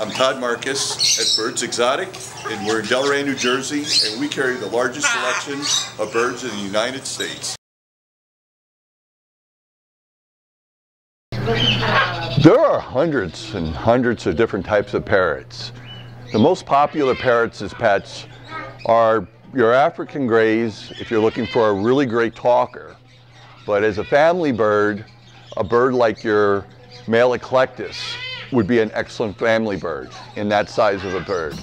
I'm Todd Marcus at Birds Exotic, and we're in Delray, New Jersey, and we carry the largest selection of birds in the United States. There are hundreds and hundreds of different types of parrots. The most popular parrots as pets are your African grays, if you're looking for a really great talker. But as a family bird, a bird like your male eclectus would be an excellent family bird in that size of a bird.